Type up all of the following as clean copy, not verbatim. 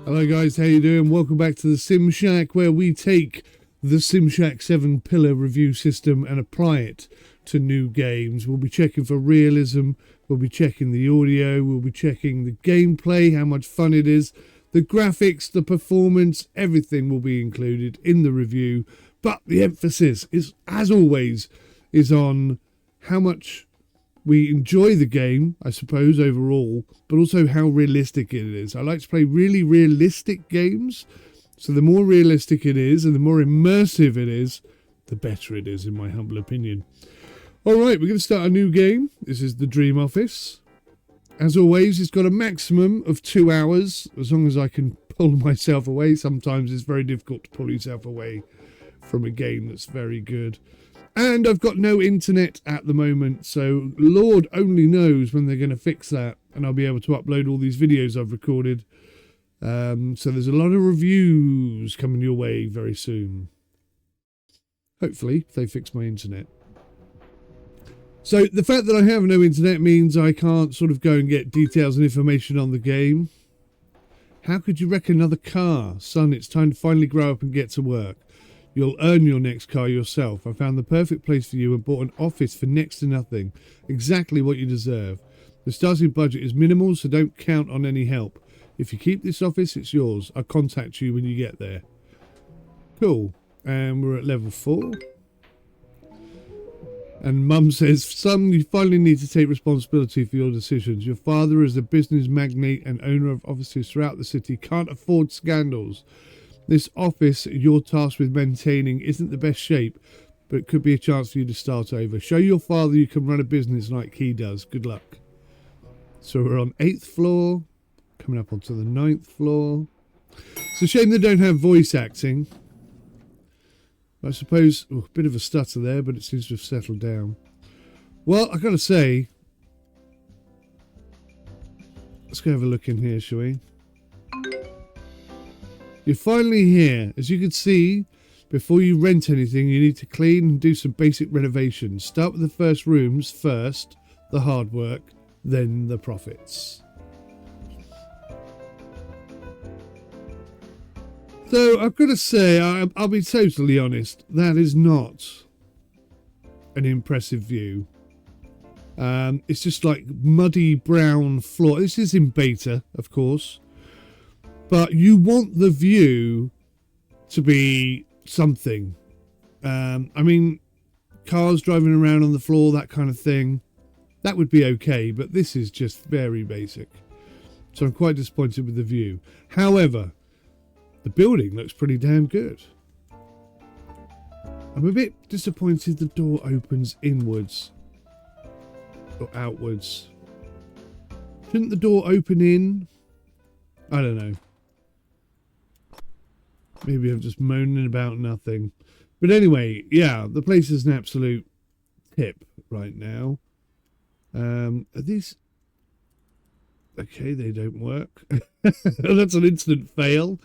Hello guys, how you doing? Welcome back to the Sim Shack, where we take the Sim Shack 7 pillar review system and apply it to new games. We'll be checking for realism, we'll be checking the audio, we'll be checking the gameplay, how much fun it is, the graphics, the performance, everything will be included in the review. But the emphasis is, as always, is on how much we enjoy the game, I suppose, overall, but also how realistic it is. I like to play really realistic games, so the more realistic it is and the more immersive it is, the better it is, in my humble opinion. Alright, we're going to start a new game. This is the Dream Office. As always, it's got a maximum of 2 hours, as long as I can pull myself away. Sometimes it's very difficult to pull yourself away from a game that's very good. And I've got no internet at the moment, so Lord only knows when they're going to fix that, and I'll be able to upload all these videos I've recorded. So there's a lot of reviews coming your way very soon. Hopefully, if they fix my internet. So the fact that I have no internet means I can't sort of go and get details and information on the game. How could you wreck another car? Son, it's time to finally grow up and get to work. You'll earn your next car yourself. I found the perfect place for you and bought an office for next to nothing. Exactly what you deserve. The starting budget is minimal, so don't count on any help. If you keep this office, it's yours. I'll contact you when you get there. Cool. And we're at level 4. And Mum says, son, you finally need to take responsibility for your decisions. Your father, as a business magnate and owner of offices throughout the city, can't afford scandals. This office you're tasked with maintaining isn't the best shape, but it could be a chance for you to start over. Show your father you can run a business like he does. Good luck. So we're on 8th floor, coming up onto the 9th floor. It's a shame they don't have voice acting. I suppose, a bit of a stutter there, but it seems to have settled down. Well, I've got to say, let's go have a look in here, shall we? You're finally here. As you can see, before you rent anything, you need to clean and do some basic renovations. Start with the first rooms first, the hard work, then the profits. So I've got to say, I'll be totally honest, that is not an impressive view. It's just like muddy brown floor. This is in beta, of course. But you want the view to be something. I mean, cars driving around on the floor, that kind of thing, that would be okay. But this is just very basic. So I'm quite disappointed with the view. However, the building looks pretty damn good. I'm a bit disappointed the door opens inwards or outwards. Shouldn't the door open in? I don't know. Maybe I'm just moaning about nothing. But anyway, yeah, the place is an absolute tip right now. Are these... Okay, they don't work. That's an instant fail.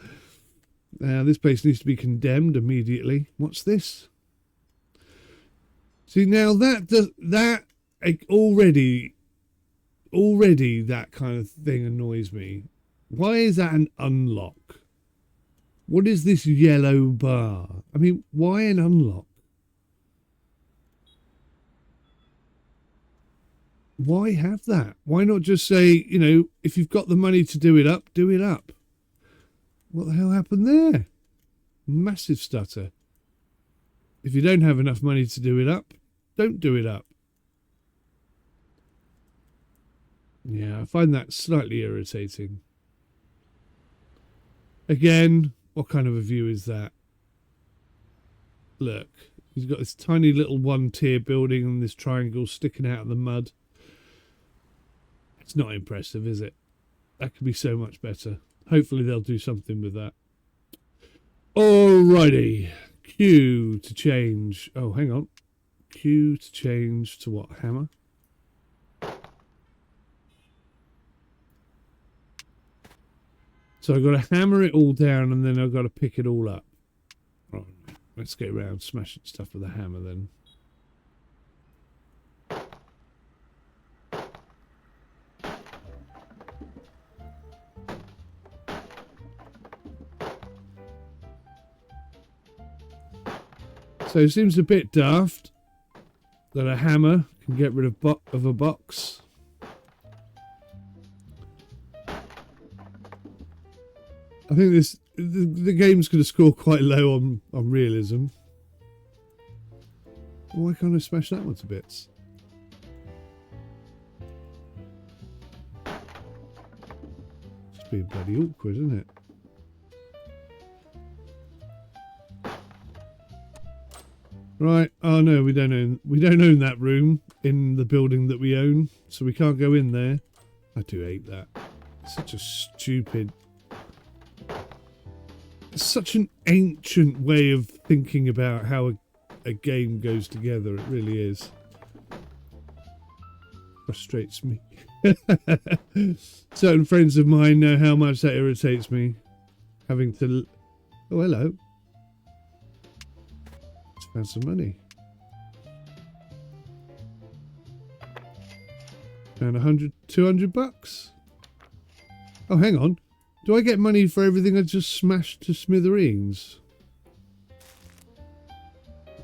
This place needs to be condemned immediately. What's this? See, now that already that kind of thing annoys me. Why is that an unlock? What is this yellow bar? I mean, why an unlock? Why have that? Why not just say, you know, if you've got the money to do it up, do it up? What the hell happened there? Massive stutter. If you don't have enough money to do it up, don't do it up. Yeah, I find that slightly irritating. Again, what kind of a view is that? Look, he's got this tiny little one-tier building and this triangle sticking out of the mud. It's not impressive, is it? That could be so much better. Hopefully they'll do something with that. Alrighty. Q to change. Oh, hang on. Q to change to what? Hammer? So I've got to hammer it all down and then I've got to pick it all up. Right, let's get around smashing stuff with a hammer then. So it seems a bit daft that a hammer can get rid of a box. I think the game's going to score quite low on realism. Why can't I smash that one to bits? It's being bloody awkward, isn't it? Right. Oh no, we don't own that room in the building that we own, so we can't go in there. I do hate that. It's such a stupid. It's such an ancient way of thinking about how a game goes together. It really is. Frustrates me. Certain friends of mine know how much that irritates me. Having to... Oh, hello. Just found some money. Found 100, 200 bucks. Oh, hang on. Do I get money for everything I just smashed to smithereens?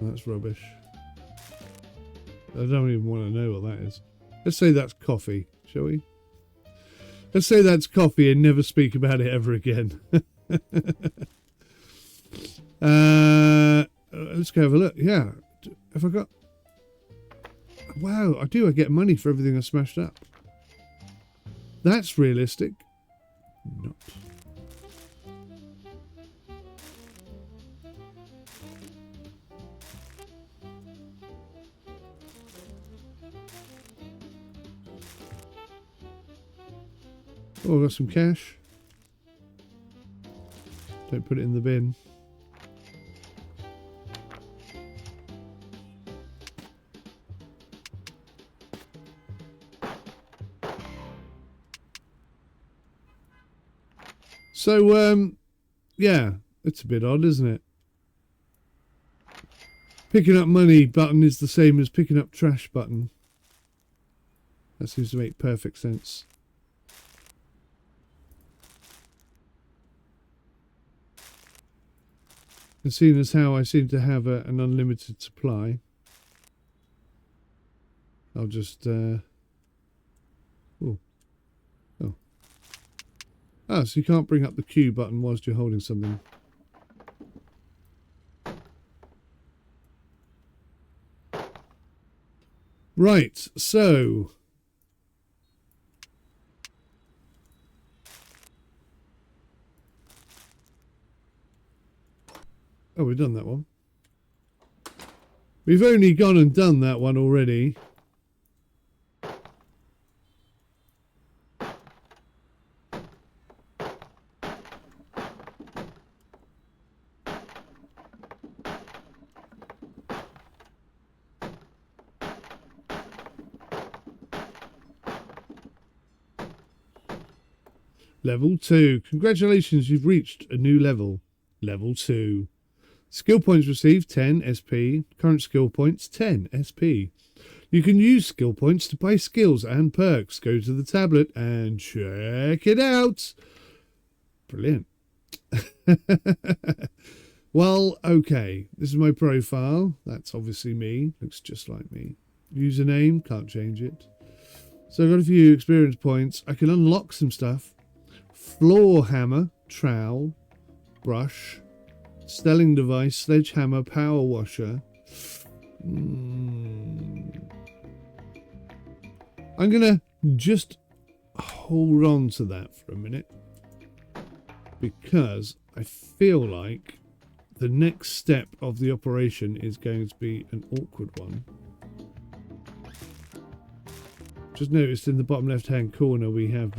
That's rubbish. I don't even want to know what that is. Let's say that's coffee, shall we? Let's say that's coffee and never speak about it ever again. Let's go have a look. Yeah. Have I got... Wow, I do. I get money for everything I smashed up. That's realistic. Not. Oh, I've got some cash. Don't put it in the bin. So, yeah, it's a bit odd, isn't it? Picking up money button is the same as picking up trash button. That seems to make perfect sense. And seeing as how I seem to have an unlimited supply, I'll just... Oh. Oh, so you can't bring up the Q button whilst you're holding something. Right, so... Oh, we've done that one. We've only gone and done that one already. Level 2. Congratulations, you've reached a new level. Level 2. Skill points received 10 SP. Current skill points 10 SP. You can use skill points to buy skills and perks. Go to the tablet and check it out. Brilliant. Well, okay. This is my profile. That's obviously me. Looks just like me. Username. Can't change it. So I've got a few experience points. I can unlock some stuff. Floor hammer. Trowel. Brush. Stelling device, sledgehammer, power washer. I'm gonna just hold on to that for a minute because I feel like the next step of the operation is going to be an awkward one. Just noticed in the bottom left hand corner we have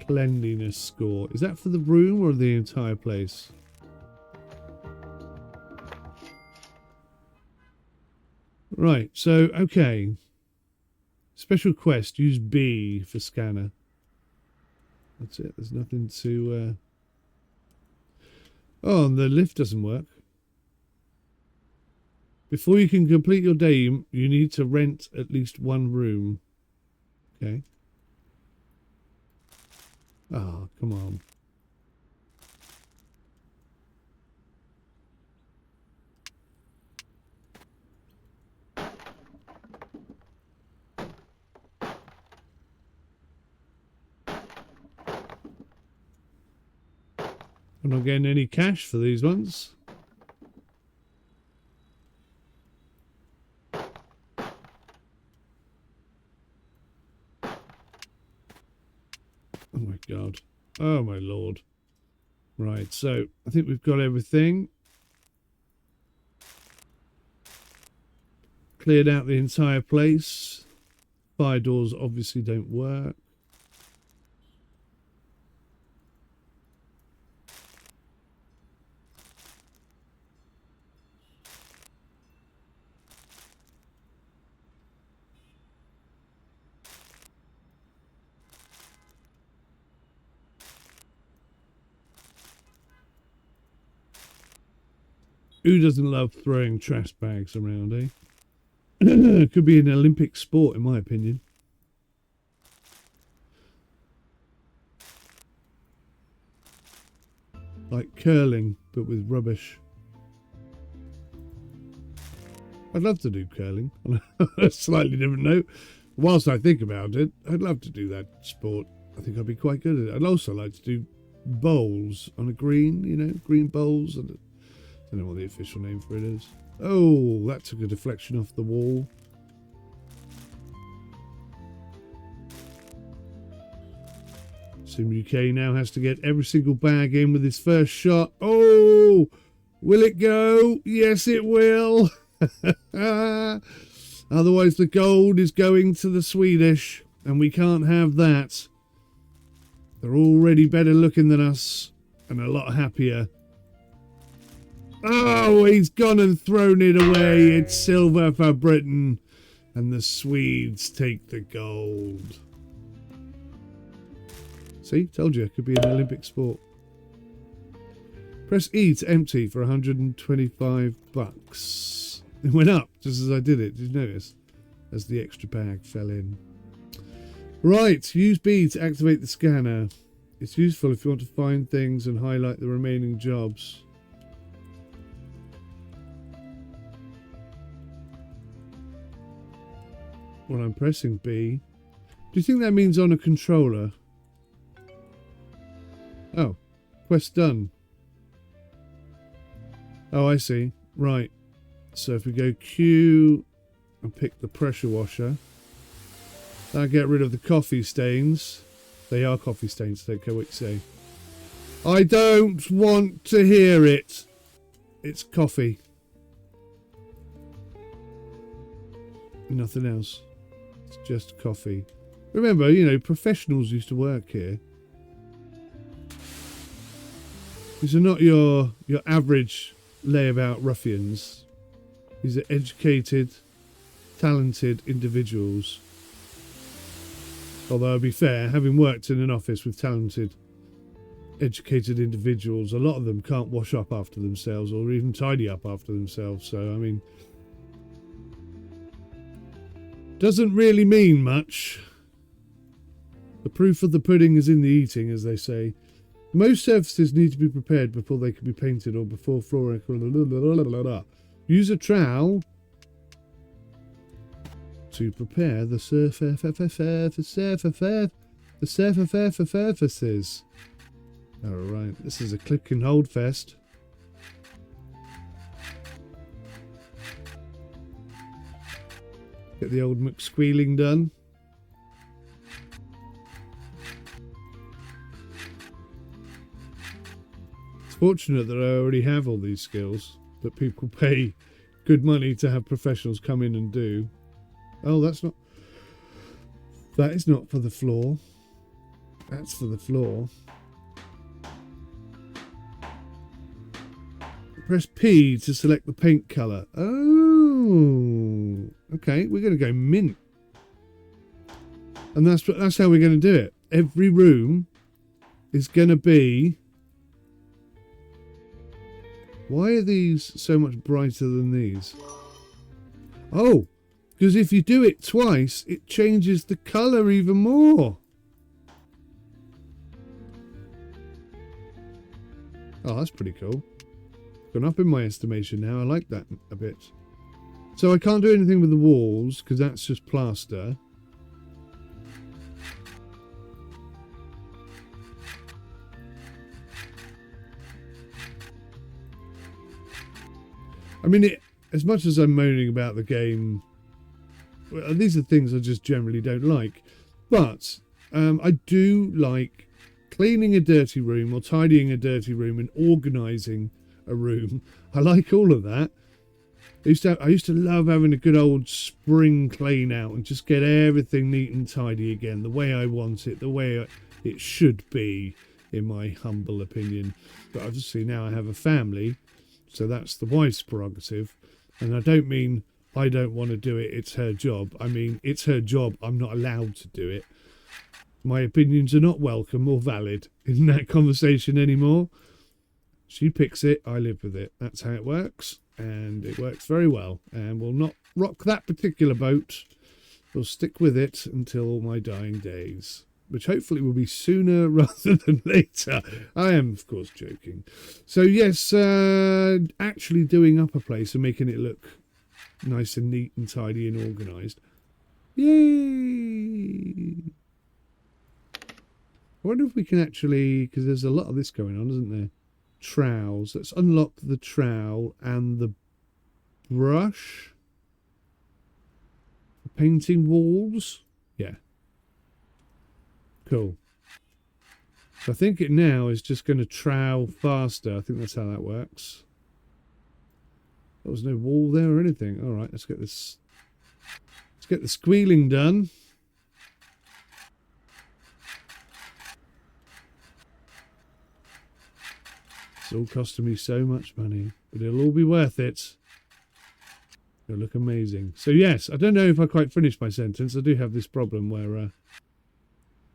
cleanliness score. Is that for the room or the entire place? Right, so, okay. Special quest, use B for scanner. That's it, there's nothing to... Oh, and the lift doesn't work. Before you can complete your day, you need to rent at least one room. Okay. Oh, come on. I'm not getting any cash for these ones. Oh my god. Oh my lord. Right, so I think we've got everything. Cleared out the entire place. Fire doors obviously don't work. Who doesn't love throwing trash bags around, eh? Could be an Olympic sport, in my opinion. Like curling, but with rubbish. I'd love to do curling on a slightly different note. Whilst I think about it, I'd love to do that sport. I think I'd be quite good at it. I'd also like to do bowls on a green, you know, green bowls. I don't know what the official name for it is. Oh, that took a deflection off the wall. Sim UK now has to get every single bag in with his first shot. Oh, will it go? Yes, it will. Otherwise, the gold is going to the Swedish, and we can't have that. They're already better looking than us, and a lot happier. Oh, he's gone and thrown it away. It's silver for Britain, and the Swedes take the gold. See, told you, it could be an Olympic sport. Press E to empty for 125 bucks. It went up just as I did it. Did you notice? As the extra bag fell in. Right, use B to activate the scanner. It's useful if you want to find things and highlight the remaining jobs. Well, I'm pressing B. Do you think that means on a controller? Oh, quest done. Oh, I see. Right. So if we go Q and pick the pressure washer, that'll get rid of the coffee stains. They are coffee stains, don't care what you say. I don't want to hear it. It's coffee. Nothing else. It's just coffee. Remember, you know, professionals used to work here. These are not your average layabout ruffians. These are educated, talented individuals. Although, to be fair, having worked in an office with talented, educated individuals, a lot of them can't wash up after themselves or even tidy up after themselves. So, I mean, doesn't really mean much. The proof of the pudding is in the eating, as they say. Most surfaces need to be prepared before they can be painted or before flooring. Use a trowel to prepare the surfaces. Alright, this is a click and hold fest. Get the old McSquealing done. It's fortunate that I already have all these skills that people pay good money to have professionals come in and do. Oh, that is not for the floor. That's for the floor. Press P to select the paint colour. Oh, okay. We're going to go mint. And that's how we're going to do it. Every room is going to be... Why are these so much brighter than these? Oh, because if you do it twice, it changes the colour even more. Oh, that's pretty cool. Gone up in my estimation now. I like that a bit. So I can't do anything with the walls because that's just plaster. I mean, as much as I'm moaning about the game, well, these are things I just generally don't like. But I do like cleaning a dirty room or tidying a dirty room and organising a room. I like all of that. I used to love having a good old spring clean out and just get everything neat and tidy again, the way I want it, the way it should be, in my humble opinion. But obviously now I have a family, so that's the wife's prerogative. And I don't mean I don't want to do it, it's her job. I mean, it's her job, I'm not allowed to do it. My opinions are not welcome or valid in that conversation anymore. She picks it, I live with it. That's how it works. And it works very well. And we'll not rock that particular boat. We'll stick with it until my dying days, which hopefully will be sooner rather than later. I am, of course, joking. So, yes, actually doing up a place and making it look nice and neat and tidy and organised. Yay! I wonder if we can actually, because there's a lot of this going on, isn't there? Trowels. Let's unlock the trowel and the brush. Painting walls. Yeah. Cool. So I think it now is just going to trowel faster. I think that's how that works. There was no wall there or anything. All right, let's get this. Let's get the squealing done. It's all costing me so much money, but it'll all be worth it. It'll look amazing. So yes, I don't know if I quite finished my sentence. I do have this problem where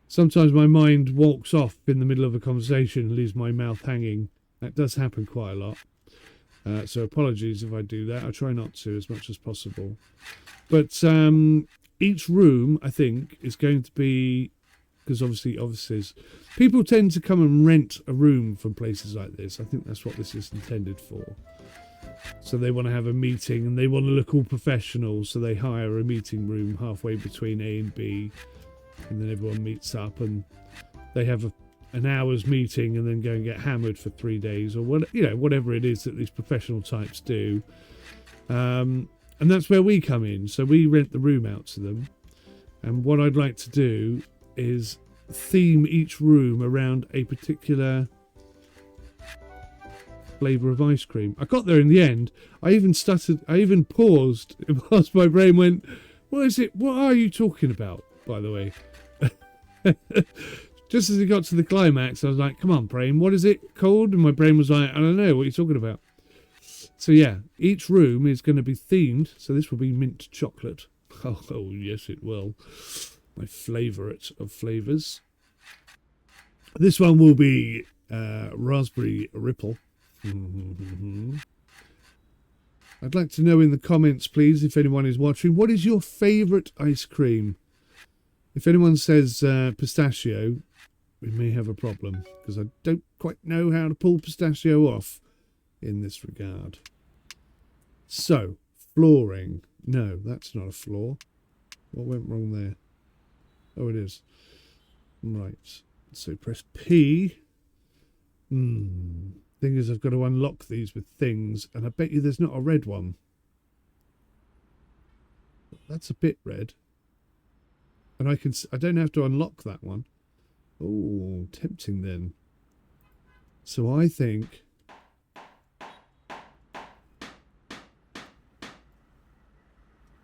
sometimes my mind walks off in the middle of a conversation and leaves my mouth hanging. That does happen quite a lot. So apologies if I do that. I try not to as much as possible. But each room, I think, is going to be... Because obviously offices, people tend to come and rent a room from places like this. I think that's what this is intended for. So they want to have a meeting and they want to look all professional. So they hire a meeting room halfway between A and B. And then everyone meets up and they have an hour's meeting and then go and get hammered for 3 days or whatever it is that these professional types do. And that's where we come in. So we rent the room out to them. And what I'd like to do is theme each room around a particular flavour of ice cream. I got there in the end. I even stuttered. I even paused whilst my brain went, what is it? What are you talking about, by the way? Just as it got to the climax, I was like, come on, brain, what is it called? And my brain was like, I don't know, what are you talking about? So yeah, each room is going to be themed. So this will be mint chocolate. Oh yes, it will. My favourite of flavours. This one will be raspberry ripple. I'd like to know in the comments, please, if anyone is watching, what is your favourite ice cream? If anyone says pistachio, we may have a problem, because I don't quite know how to pull pistachio off in this regard. So, flooring. No, that's not a floor. What went wrong there? Oh, it is. Right. So press P. Thing is, I've got to unlock these with things, and I bet you there's not a red one. That's a bit red. And I don't have to unlock that one. Oh, tempting then. So I think...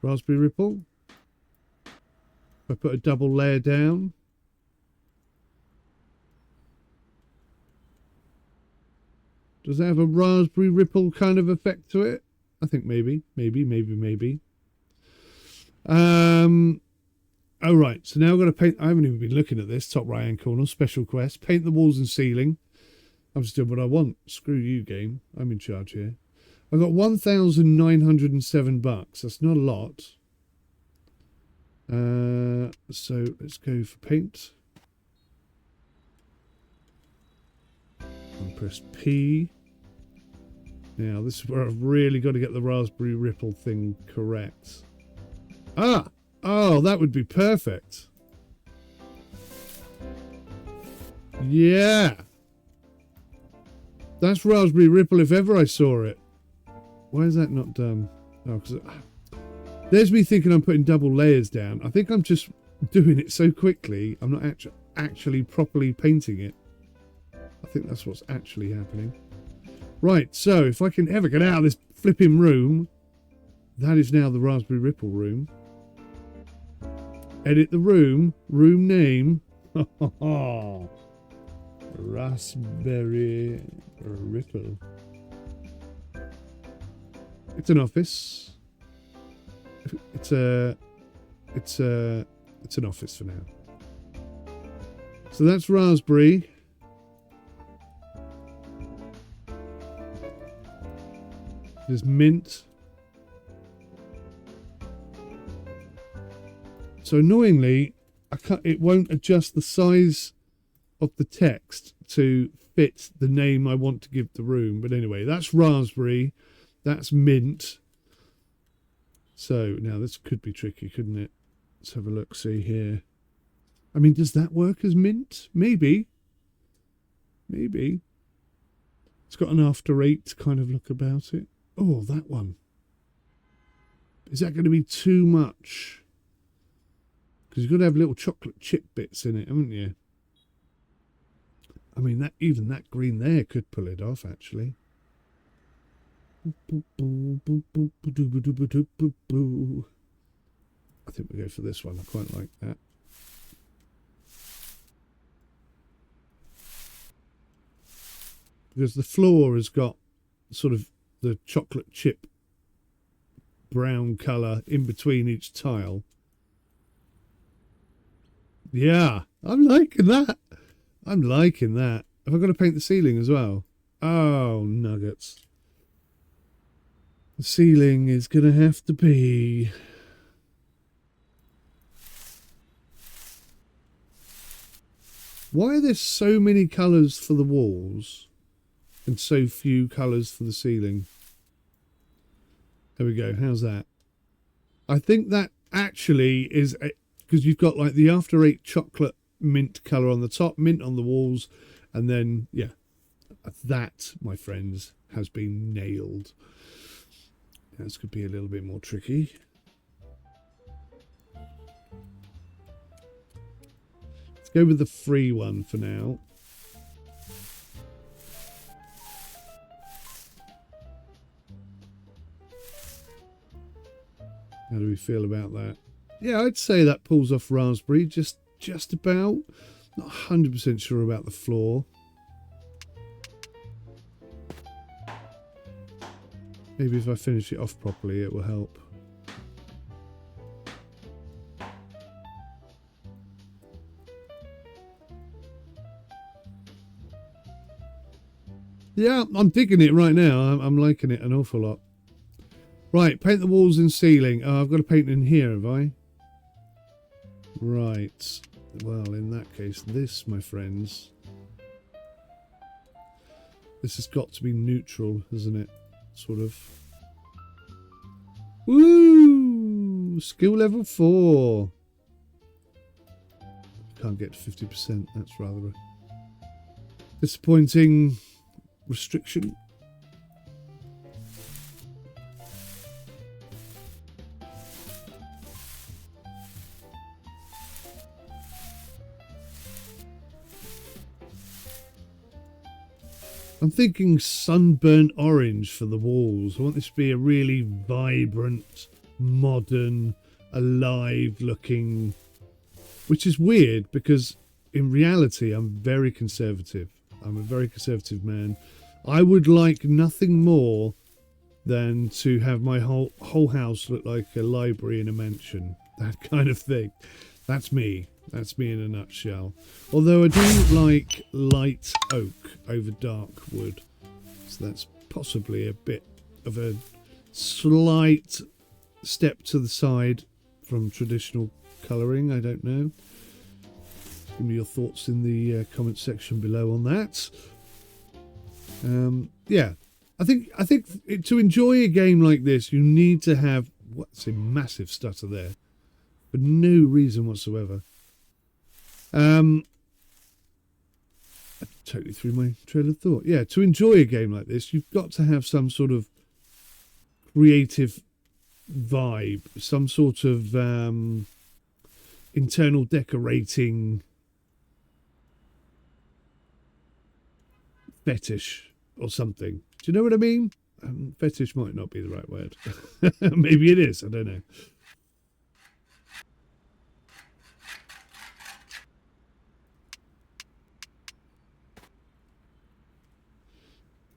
Raspberry ripple. I put a double layer down. Does that have a raspberry ripple kind of effect to it? I think maybe. Oh, right. So now I've got to paint. I haven't even been looking at this. Top right-hand corner. Special quest. Paint the walls and ceiling. I'm just doing what I want. Screw you, game. I'm in charge here. I've got $1,907. That's not a lot. So let's go for paint. And press P. Now this is where I've really got to get the raspberry ripple thing correct. Ah! Oh, that would be perfect. Yeah. That's raspberry ripple if ever I saw it. Why is that not done? Oh, because there's me thinking I'm putting double layers down. I think I'm just doing it so quickly. I'm not actually properly painting it. I think that's what's actually happening. Right, so if I can ever get out of this flipping room, that is now the Raspberry Ripple room. Edit the room. Room name. Raspberry Ripple. It's an office. It's an office for now. So that's Raspberry. There's Mint. So annoyingly, it won't adjust the size of the text to fit the name I want to give the room. But anyway, that's Raspberry. That's Mint. So now this could be tricky, couldn't it? Let's have a look, see here. I mean, does that work as Mint? Maybe. Maybe. It's got an After Eight kind of look about it. Oh, that one. Is that going to be too much? Because you've got to have little chocolate chip bits in it, haven't you? I mean, even that green there could pull it off, actually. I think we go for this one. I quite like that. Because the floor has got sort of the chocolate chip brown colour in between each tile. Yeah, I'm liking that. I'm liking that. Have I got to paint the ceiling as well? Oh, nuggets. The ceiling is going to have to be... Why are there so many colours for the walls and so few colours for the ceiling? There we go. How's that? I think that actually is... Because you've got like the After Eight chocolate mint colour on the top, mint on the walls, and then, yeah, that, my friends, has been nailed. This could be a little bit more tricky. Let's go with the free one for now. How do we feel about that? Yeah, I'd say that pulls off Raspberry just about. Not 100% sure about the floor. Maybe if I finish it off properly, it will help. Yeah, I'm digging it right now. I'm liking it an awful lot. Right, paint the walls and ceiling. Oh, I've got to paint in here, have I? Right. Well, in that case, this, my friends. This has got to be neutral, hasn't it? Sort of. Woo! Skill level 4. Can't get to 50%. That's rather a disappointing restriction. I'm thinking sunburnt orange for the walls. I want this to be a really vibrant, modern, alive looking, which is weird because in reality I'm very conservative. I'm a very conservative man. I would like nothing more than to have my whole house look like a library in a mansion. That kind of thing. That's me. That's me in a nutshell. Although I do like light oak over dark wood. So that's possibly a bit of a slight step to the side from traditional colouring. I don't know. Give me your thoughts in the comment section below on that. Yeah, I think to enjoy a game like this, you need to have what's a massive stutter there, for no reason whatsoever. I totally threw my trail of thought. Yeah, to enjoy a game like this, you've got to have some sort of creative vibe, some sort of internal decorating fetish or something. Do you know what I mean? Fetish might not be the right word. Maybe it is. I don't know.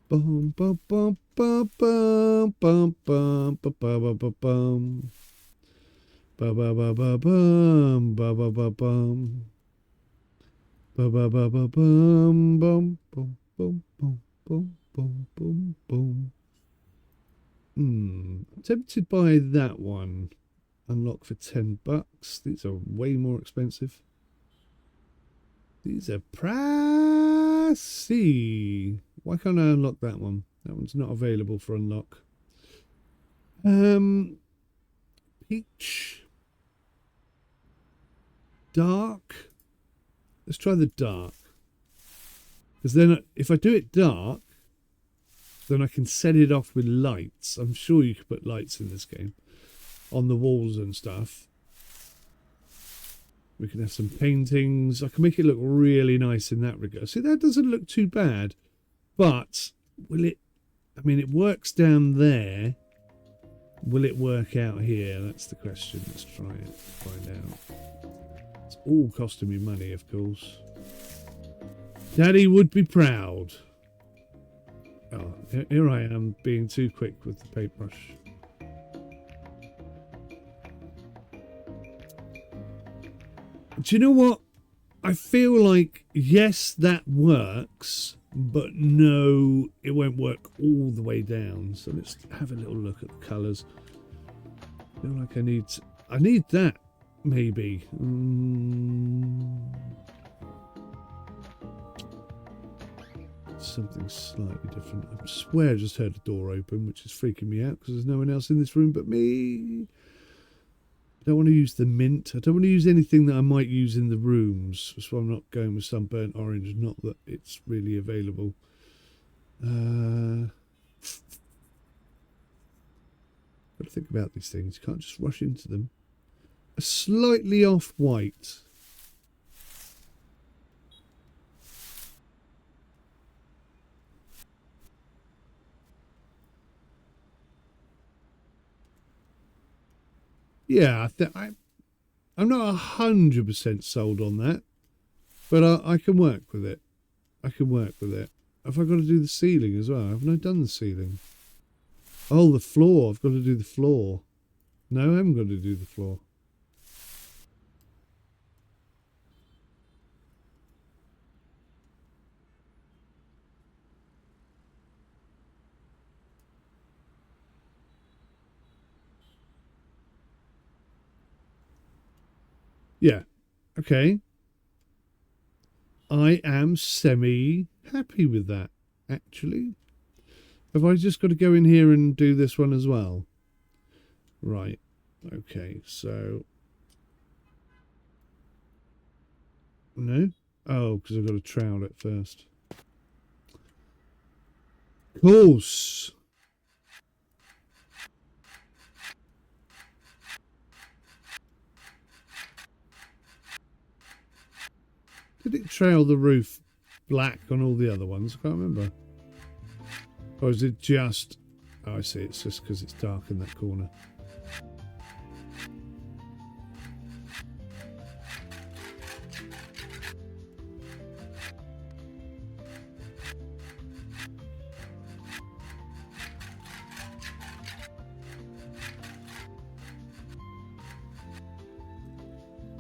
Bum bum bum bum bum bum bum bum bum bum bum. Ba ba ba ba bum ba ba ba bum. Ba ba ba ba bum bum bum bum bum bum bum bum bum. I'm tempted by that one. Unlock for $10. These are way more expensive. These are pricey. Why can't I unlock that one? That one's not available for unlock. Peach. Dark. Let's try the dark. Because then if I do it dark, then I can set it off with lights. I'm sure you could put lights in this game. On the walls and stuff. We can have some paintings. I can make it look really nice in that regard. See, that doesn't look too bad. But will it... I mean, it works down there. Will it work out here? That's the question. Let's try it. Find out. It's all costing me money, of course. Daddy would be proud. Oh, here I am being too quick with the paintbrush. Do you know what? I feel like, yes, that works, but no, it won't work all the way down. So let's have a little look at the colours. I feel like I need that, maybe. Something slightly different. I swear I just heard a door open, which is freaking me out because there's no one else in this room but me. I don't want to use the mint. I don't want to use anything that I might use in the rooms. That's why I'm not going with some burnt orange. Not that it's really available. Got to think about these things. You can't just rush into them. A slightly off white. Yeah, I'm not 100% sold on that, but I can work with it. I can work with it. Have I got to do the ceiling as well? Haven't I done the ceiling? Oh, the floor. I've got to do the floor. No, I haven't got to do the floor. Yeah. Okay. I am semi-happy with that, actually. Have I just got to go in here and do this one as well? Right. Okay, so... No? Oh, because I've got to trowel it first. Of course. Did it trail the roof black on all the other ones? I can't remember. Or is it just... Oh, I see. It's just because it's dark in that corner.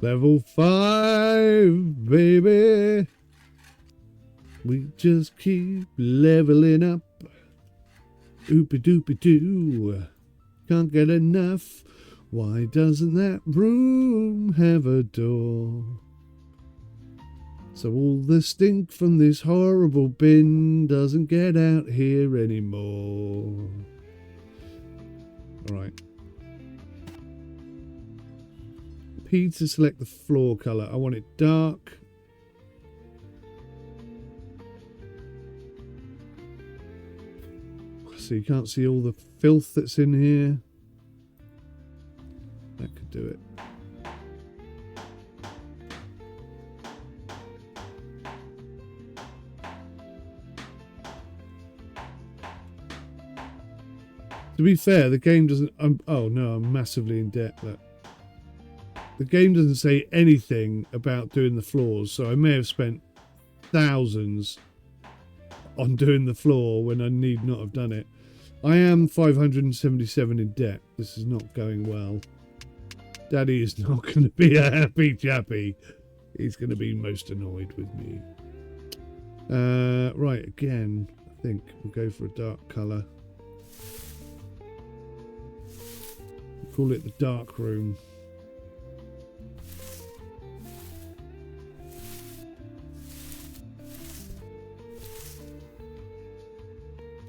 Level 5, baby. We just keep leveling up. Oopie doopie doo. Can't get enough. Why doesn't that room have a door? So all the stink from this horrible bin doesn't get out here anymore. Alright. P to select the floor colour. I want it dark. so you can't see all the filth that's in here. That could do it. To be fair, the game doesn't... oh no, I'm massively in debt. Look. The game doesn't say anything about doing the floors, so I may have spent thousands on doing the floor when I need not have done it. I am 577 in debt. This is not going well. Daddy is not going to be a happy chappy. He's going to be most annoyed with me. Right, again, I think we'll go for a dark colour. We'll call it the dark room.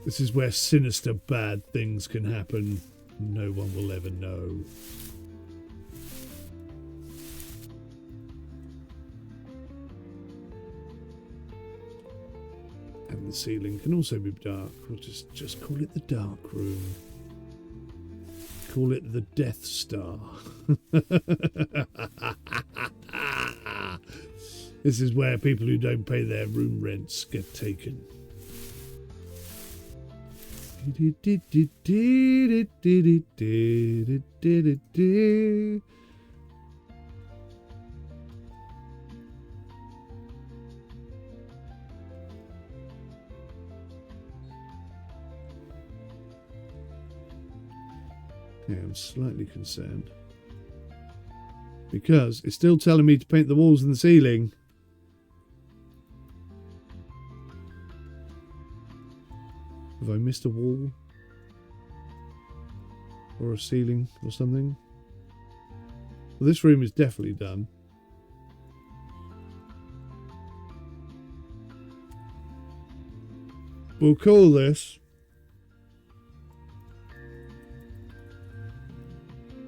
This is where sinister bad things can happen. No one will ever know. And the ceiling can also be dark. We'll just call it the dark room. Call it the Death Star. This is where people who don't pay their room rents get taken. Yeah, I'm slightly concerned because it's still telling me to paint the walls and the ceiling. Have I missed a wall? Or a ceiling or something? Well, this room is definitely done. We'll call this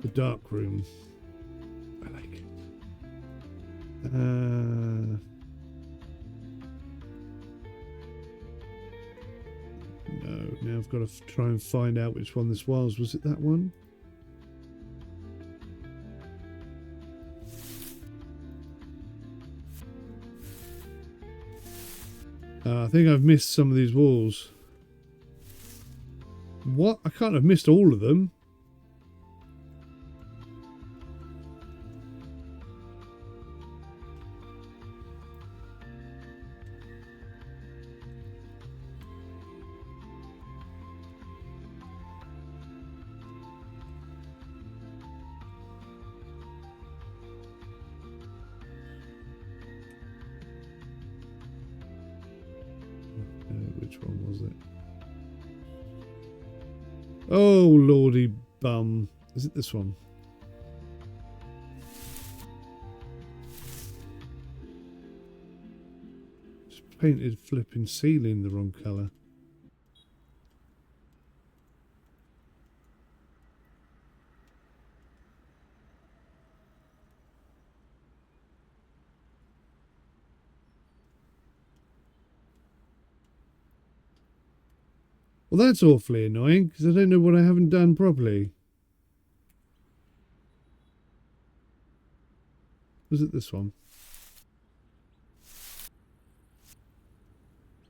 the dark room. I like it. No, now I've got to try and find out which one this was. Was it that one? I think I've missed some of these walls. What? I can't have missed all of them. Which one was it? Oh, lordy bum. Is it this one? Just painted flipping ceiling the wrong colour. Well, that's awfully annoying, because I don't know what I haven't done properly. Was it this one?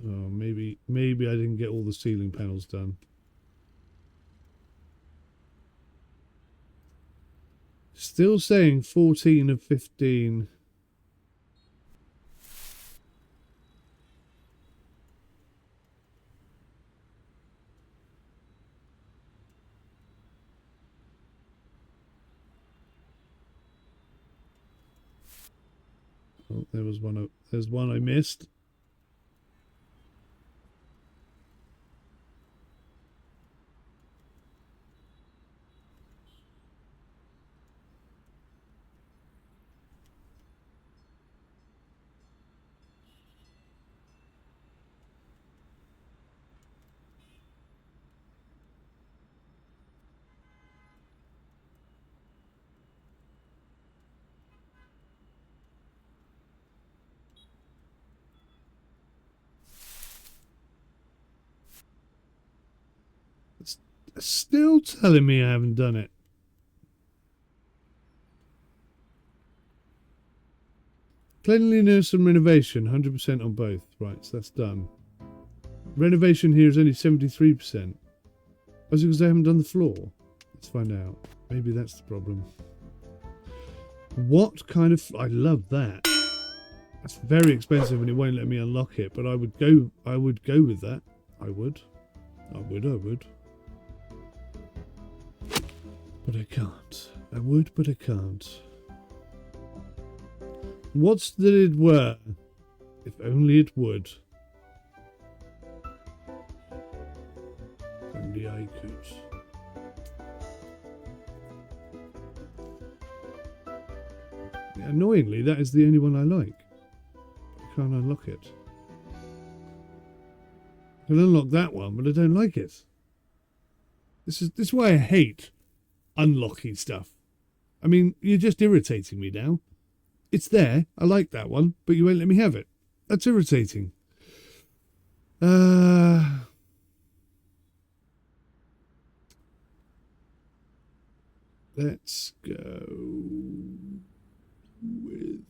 Oh, maybe I didn't get all the ceiling panels done. Still saying 14 of 15. Oh, there's one I missed. Still telling me I haven't done it. Cleanliness and renovation, 100% on both. Right, so that's done. Renovation here is only 73%. Was it because I haven't done the floor? Let's find out. Maybe that's the problem. What kind of... I love that. That's very expensive and it won't let me unlock it, but I would go with that. I would. But I can't. I would, but I can't. What's that it were? If only it would. Only I could. Yeah, annoyingly, that is the only one I like. I can't unlock it. I can unlock that one, but I don't like it. This is why I hate unlocking stuff. I mean, you're just irritating me now. It's there. I like that one, but you won't let me have it. That's irritating. Let's go with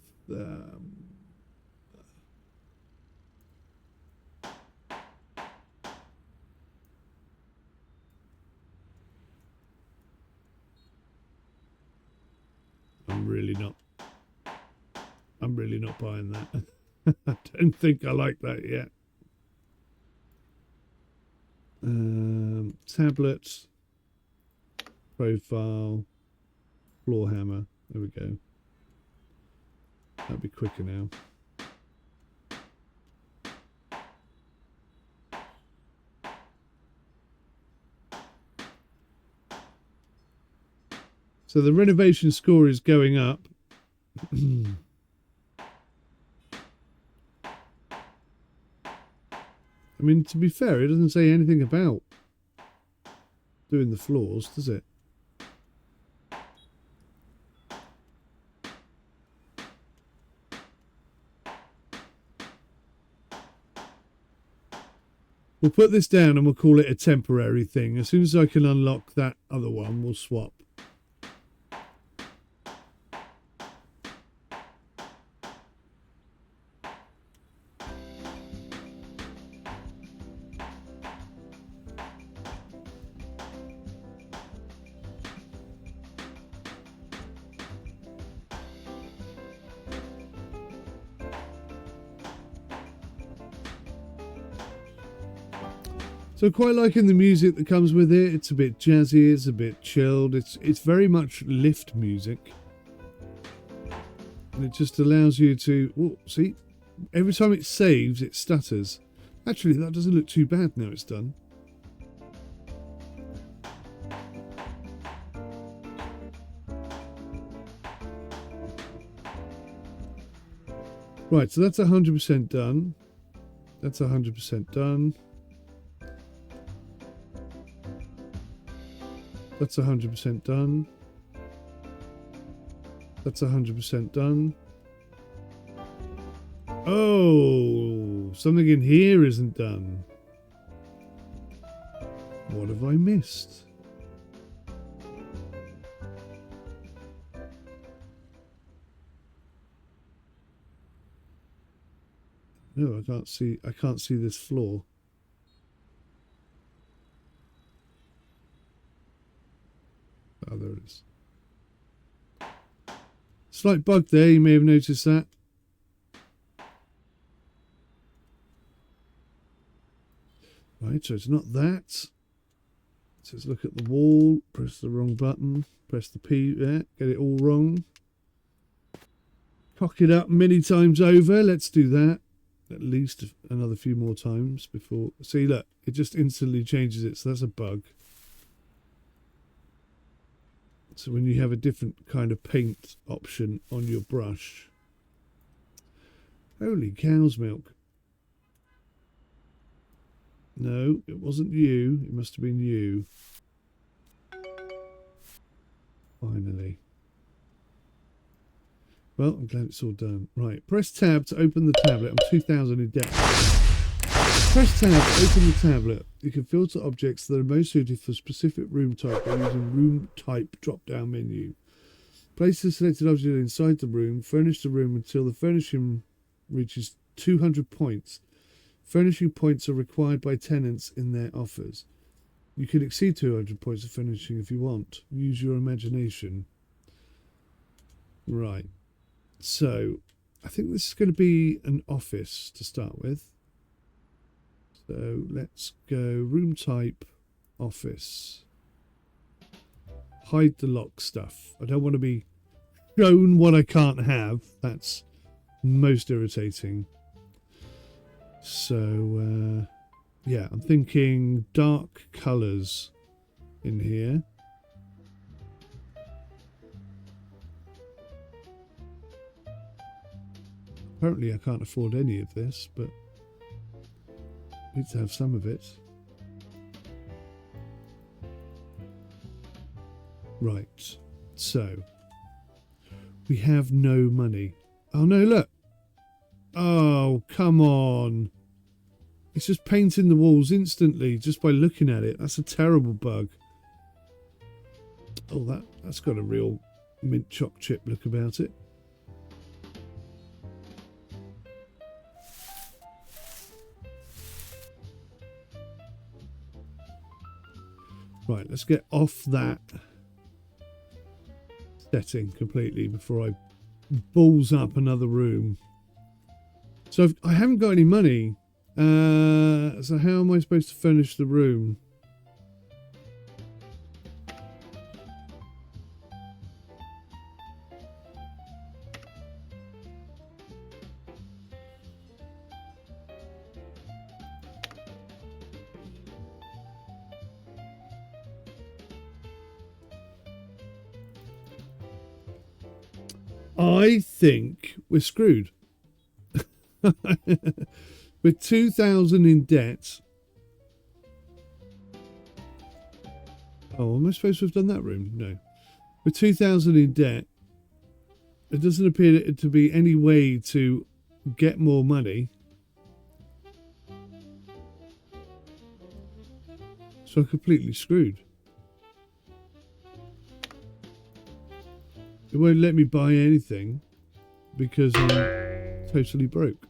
I'm really not buying that. I don't think I like that yet. Tablet, profile, floor hammer. There we go. That'll be quicker now. So the renovation score is going up. I mean, to be fair, it doesn't say anything about doing the floors, does it? We'll put this down and we'll call it a temporary thing. As soon as I can unlock that other one, we'll swap. So quite liking the music that comes with it. It's a bit jazzy, it's a bit chilled. It's very much lift music. And it just allows you to... Oh, see? Every time it saves, it stutters. Actually, that doesn't look too bad now it's done. Right, so that's 100% done. That's 100% done. That's 100% done. That's 100% done. Oh, something in here isn't done. What have I missed? No, I can't see this floor. Oh, there it is. Slight bug there, you may have noticed that. Right, so it's not that. So let's look at the wall, press the wrong button, press the P there, get it all wrong. Cock it up many times over, let's do that. At least another few more times before... See, look, it just instantly changes it, so that's a bug. So when you have a different kind of paint option on your brush. Holy cow's milk. No, it wasn't you. It must have been you. Finally. Well, I'm glad it's all done. Right, press tab to open the tablet. I'm 2,000 in debt. Press tab, open the tablet. You can filter objects that are most suited for specific room type by using room type drop-down menu. Place the selected object inside the room. Furnish the room until the furnishing reaches 200 points. Furnishing points are required by tenants in their offers. You can exceed 200 points of furnishing if you want. Use your imagination. Right. So, I think this is going to be an office to start with. So, let's go room type, office. Hide the lock stuff. I don't want to be shown what I can't have. That's most irritating. So, yeah, I'm thinking dark colours in here. Apparently I can't afford any of this, but I need to have some of it. Right, so we have no money. Oh no, look. Oh, come on. It's just painting the walls instantly just by looking at it. That's a terrible bug. Oh, that's got a real mint choc chip look about it. Right, let's get off that setting completely before I balls up another room. So I haven't got any money. So how am I supposed to furnish the room? I think we're screwed. With 2,000 in debt. Oh, am I supposed to have done that room? No. With 2,000 in debt, it doesn't appear to be any way to get more money. So I'm completely screwed. It won't let me buy anything because I'm totally broke.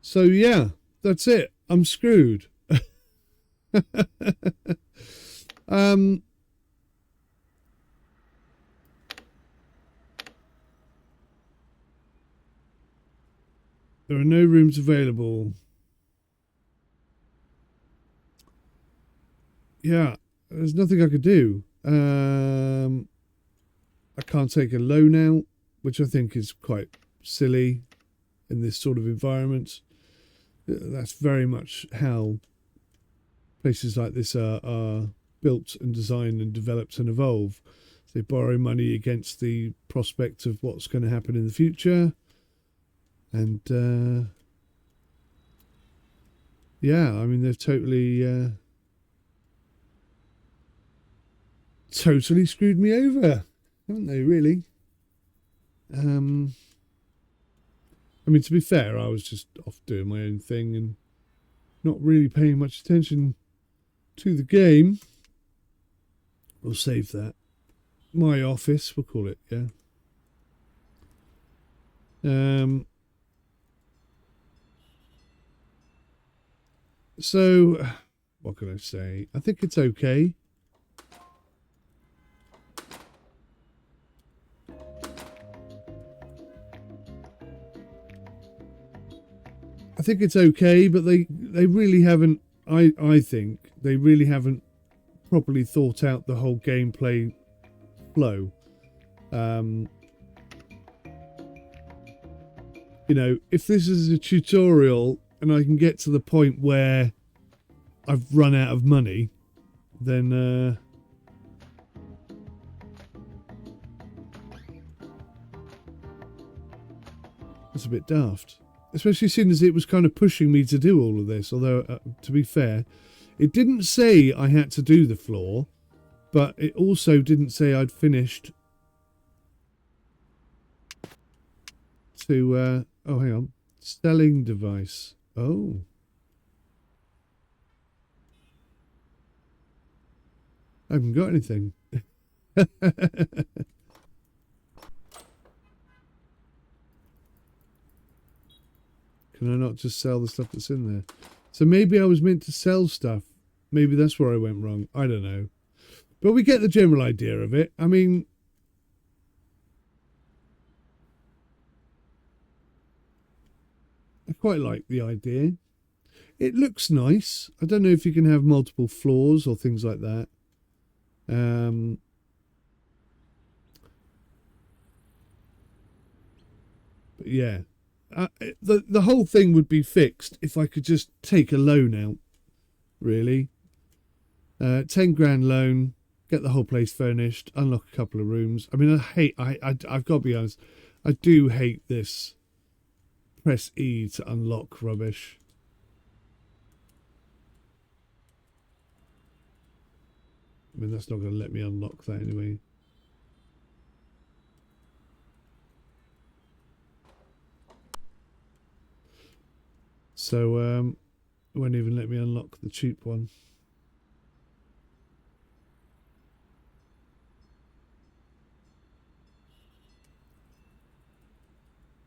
So yeah, that's it. I'm screwed. There are no rooms available. Yeah, there's nothing I could do. I can't take a loan out, which I think is quite silly in this sort of environment. That's very much how places like this are built and designed and developed and evolve. They borrow money against the prospect of what's going to happen in the future. And yeah, I mean, they've totally screwed me over, haven't they, really? I mean, to be fair, I was just off doing my own thing and not really paying much attention to the game. We'll save that. My office, we'll call it, yeah. So, what can I say? I think it's okay. I think it's okay, but they really haven't, I think, they really haven't properly thought out the whole gameplay flow. You know, if this is a tutorial and I can get to the point where I've run out of money, then That's a bit daft. Especially seeing as it was kind of pushing me to do all of this. Although, to be fair, it didn't say I had to do the floor, but it also didn't say I'd finished to, oh, hang on. Selling device. Oh. I haven't got anything. Can I not just sell the stuff that's in there? So maybe I was meant to sell stuff. Maybe that's where I went wrong. I don't know. But we get the general idea of it. I mean, I quite like the idea. It looks nice. I don't know if you can have multiple floors or things like that. But yeah. The whole thing would be fixed if I could just take a loan out, really. 10 grand loan, get the whole place furnished, unlock a couple of rooms. I mean, I've got to be honest, I do hate this press E to unlock rubbish. I mean, that's not going to let me unlock that anyway. So, it won't even let me unlock the cheap one.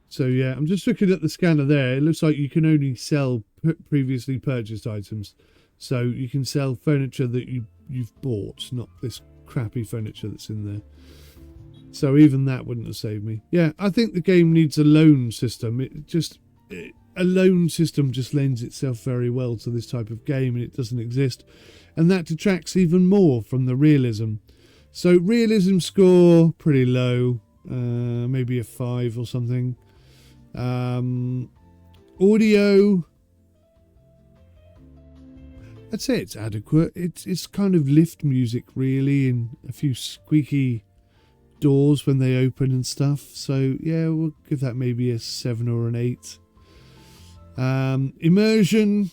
So, yeah, I'm just looking at the scanner there. It looks like you can only sell previously purchased items. So, you can sell furniture that you've bought, not this crappy furniture that's in there. So, even that wouldn't have saved me. Yeah, I think the game needs a loan system. A loan system just lends itself very well to this type of game, and it doesn't exist. And that detracts even more from the realism. So, realism score, pretty low. Maybe a 5 or something. Audio, I'd say it's adequate. It's kind of lift music, really, and a few squeaky doors when they open and stuff. So yeah, we'll give that maybe a 7 or an 8. Immersion,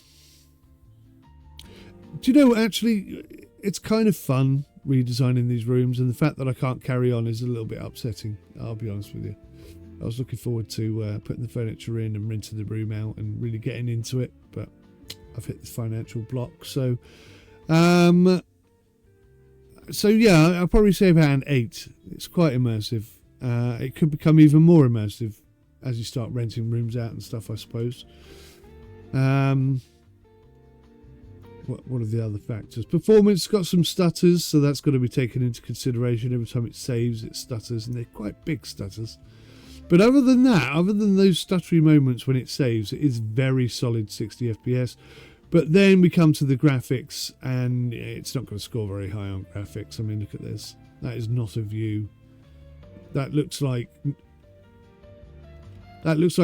do you know, actually it's kind of fun redesigning these rooms, and the fact that I can't carry on is a little bit upsetting, I'll be honest with you. I was looking forward to putting the furniture in and renting the room out and really getting into it, but I've hit this financial block. So yeah, I'll probably say about an 8. It's quite immersive. It could become even more immersive as you start renting rooms out and stuff, I suppose. What are the other factors? Performance got some stutters, so that's got to be taken into consideration. Every time it saves, it stutters, and they're quite big stutters. But other than that, other than those stuttery moments when it saves, it is very solid 60 FPS. But then we come to the graphics, and it's not going to score very high on graphics. I mean, look at this. That is not a view. That looks like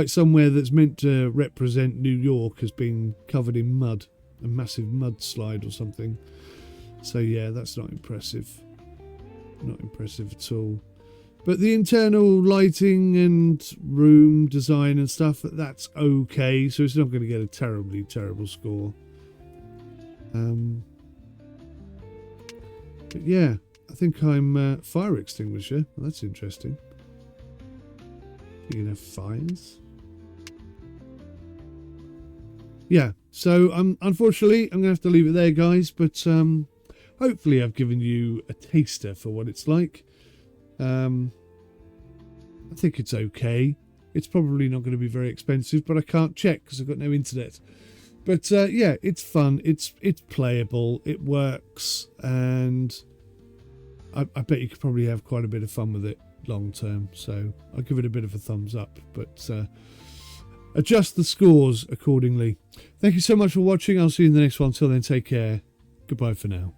somewhere that's meant to represent New York as being covered in mud. A massive mudslide or something. So yeah, that's not impressive. Not impressive at all. But the internal lighting and room design and stuff, that's okay. So it's not going to get a terribly terrible score. But yeah, I think I'm fire extinguisher. Well, that's interesting. You can have fires. Yeah, so unfortunately, I'm going to have to leave it there, guys. But hopefully I've given you a taster for what it's like. I think it's okay. It's probably not going to be very expensive, but I can't check because I've got no internet. But yeah, it's fun. It's playable. It works, and I bet you could probably have quite a bit of fun with it long term. So I'll give it a bit of a thumbs up, but adjust the scores accordingly. Thank you so much for watching. I'll see you in the next one. Till then, take care. Goodbye for now.